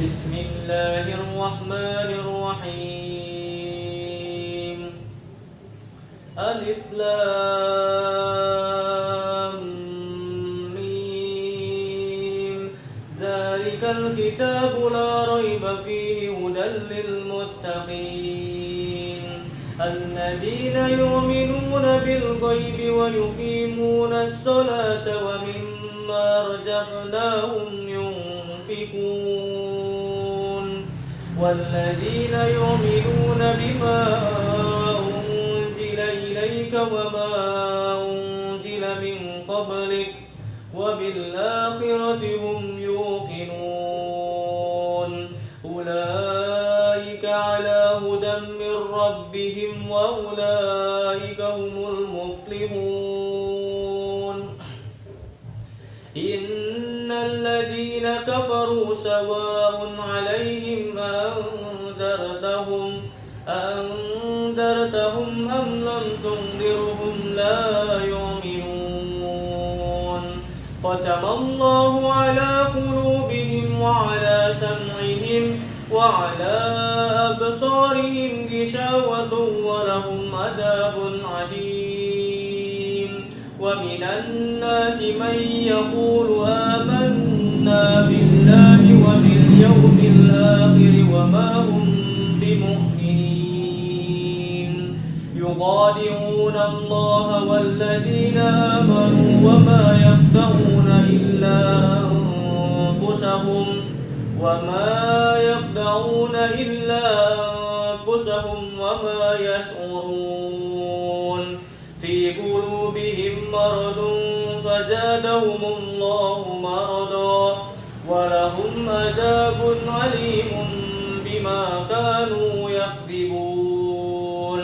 بسم الله الرحمن الرحيم. ألف لام ميم. ذلك الكتاب لا ريب فيه هدى للمتقين الذين يؤمنون بالغيب ويقيمون الصلاة ومما رزقناهم ينفقون والذين يؤمنون بما أنزل إليك وما أنزل من قبلك وبالآخرة هم يوقنون أولئك على هدى من ربهم وأولئك هم المفلحون. إن الذين كفروا سواء عليهم أأنذرتهم أم لم تنذرهم لا يؤمنون. ختم الله على قلوبهم وعلى سمعهم وعلى أبصارهم غشاوة ولهم عذاب عليم. ومن الناس من يقول آمنا بالله وباليوم الآخر وما هم بمؤمنين يخادعون الله والذين آمنوا وما يخدعون إلا أنفسهم وما يشعرون. في قلوبهم مرض فزادهم الله مرضا ولهم عذاب عليم بما كانوا يكذبون.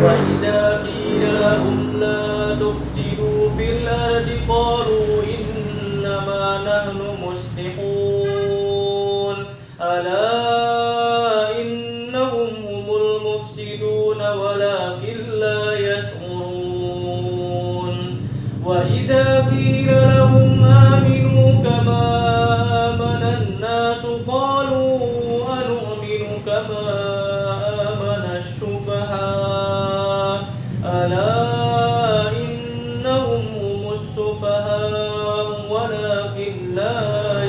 وإذا قيل لهم لا تفسدوا في الأرض قالوا إنما نحن مصلحون ألا إنهم هم المفسدون ولكن لا يشعرون. وإذا قيل لهم آمنوا كما آمن الناس قالوا أنؤمن كما آمن السفهاء ألا إنهم هم السفهاء ولكن لا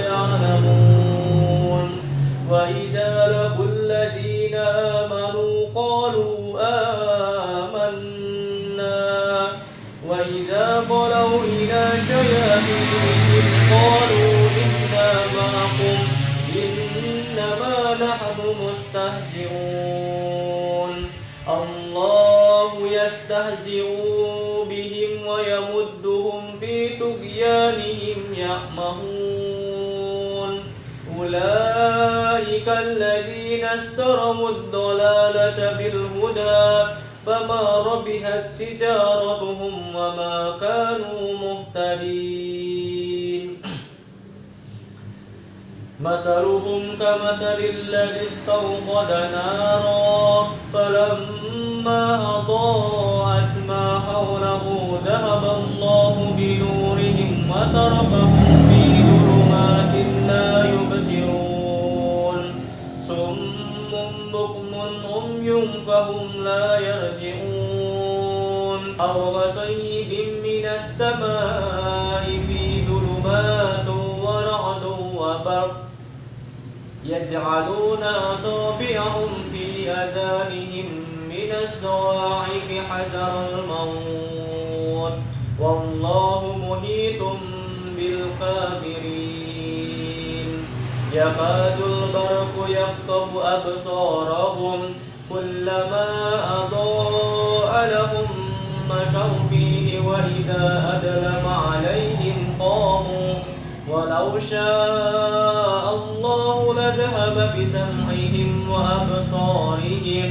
يعلمون. وإذا لقوا الذين آمنوا قالوا آمنا وإذا خلوا إلى شياطينهم قالوا إنا معكم إنما نحن مستهزئون. الله يستهزئ بهم ويمدهم في طغيانهم يعمهون. أولئك الذين اشتروا الضلالة بالهدى فما ربحت تجارتهم وما كانوا مهتدين. مثلهم كمثل الذي استوقد نارا فلما أضاءت ما حوله ذهب الله بنورهم وتركهم في ظلمات لا يبصرون. صم بكم عمي فهم لا يرجعون. أو كصيب من السماء في ظلمات ورعد وبرق يجعلون أصابعهم في آذانهم من الصواعق حذر الموت والله محيط بالكافرين. يكاد البرق يخطف أبصارهم كلما أضاء لهم مشوا فيه وإذا أظلم عليهم قاموا ولو شاء الله لذهب بسمعهم وأبصارهم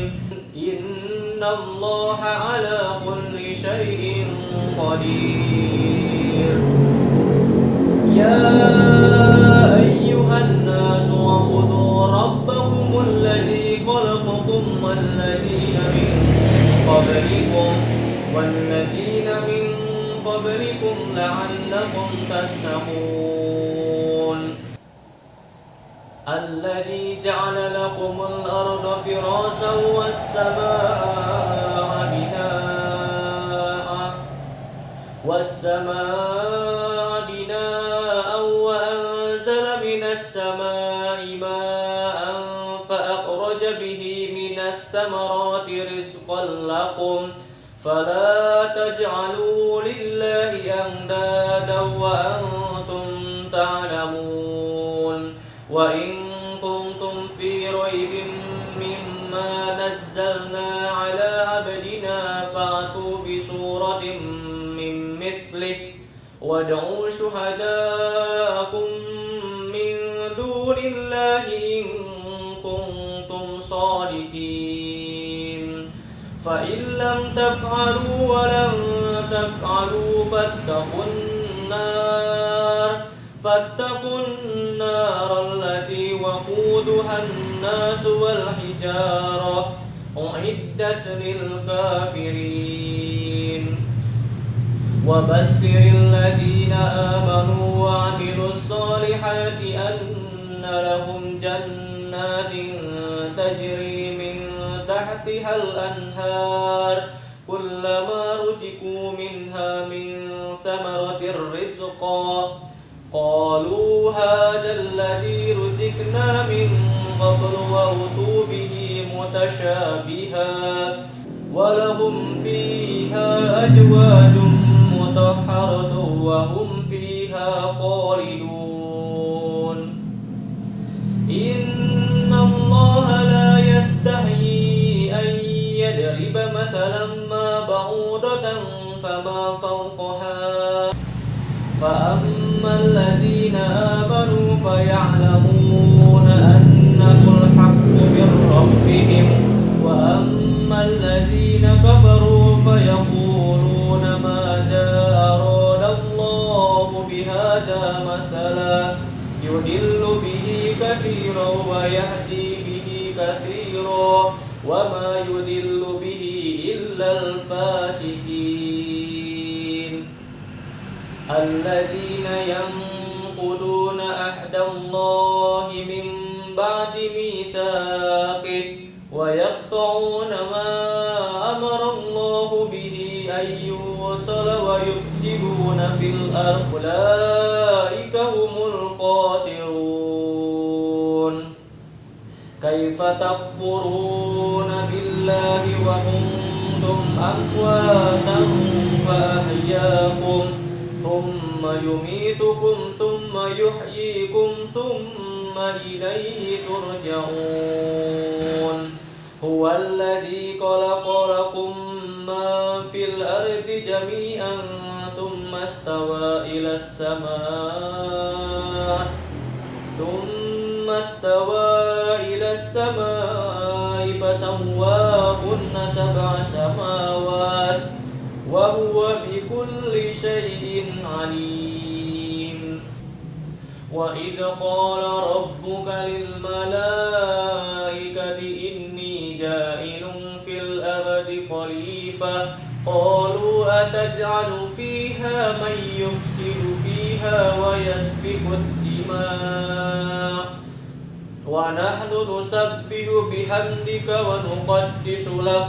إن الله على كل شيء قدير. يا أيها الناس اعبدوا ربكم الذي خلقكم والذين من قبلكم لعلكم تتقون. الذي جعل لكم الأرض فراشا والسماء بناء وأنزل من السماء ماء فأخرج به من الثمرات رزقا لكم فلا تجعلوا لله أندادا وأنتم تعلمون وإن كنتم في ريب مما نزلنا على عبدنا فأتوا بسورة من مثله وادعوا شهداءكم من دون الله إن كنتم صادقين فإن لم تفعلوا ولن تفعلوا فاتقوا النار التي وقودها الناس والحجارة أعدت للكافرين وبشر الذين آمنوا وعملوا الصالحات أن لهم جنات تجري من تحتها الأنهار كلما رزقوا منها من ثمرة رزقا قالوا هذا الذي رزقنا من قبل وأتوا به متشابها ولهم فيها أزواج مطهرة وهم فيها خالدون إن الله لا يستحيي أن يضرب مثلا ما بعوضة فما فوقها فأما الذين آمنوا فيعلمون أنه الحق من ربهم وأما الذين كفروا فيقولون ماذا أراد الله بهذا مثلا يضل به كثيرا ويهدي به كثيرا وما يضل به إلا الفاسقين الذين ينقضون عهد الله من بعد ميثاقه ويقطعون ما أمر الله به أن يوصل ويفسدون في الأرض أولئك هم الخاسرون كيف تكفرون بالله وكنتم أمواتا فأحياكم ثم يميتكم ثم يحييكم ثم إليه ترجعون هو الذي خلق لكم ما في الأرض جميعا ثم استوى إلى السماء فسواهن 7 سماوات وهو بكل شيء عليم وإذ قال ربك للملائكة إني جاعل في الأرض خليفة قالوا أتجعل فيها من يفسد فيها ويسفك الدماء ونحن نسبح بحمدك ونقدس لك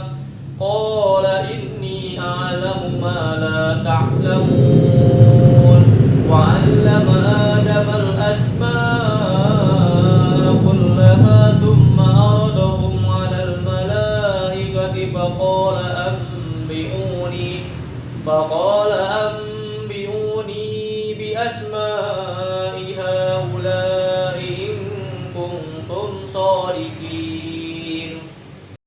قال إني أعلم ما لا تعلمون وعلم آدم الأسماء كلها ثم عرضهم على الملائكة فقال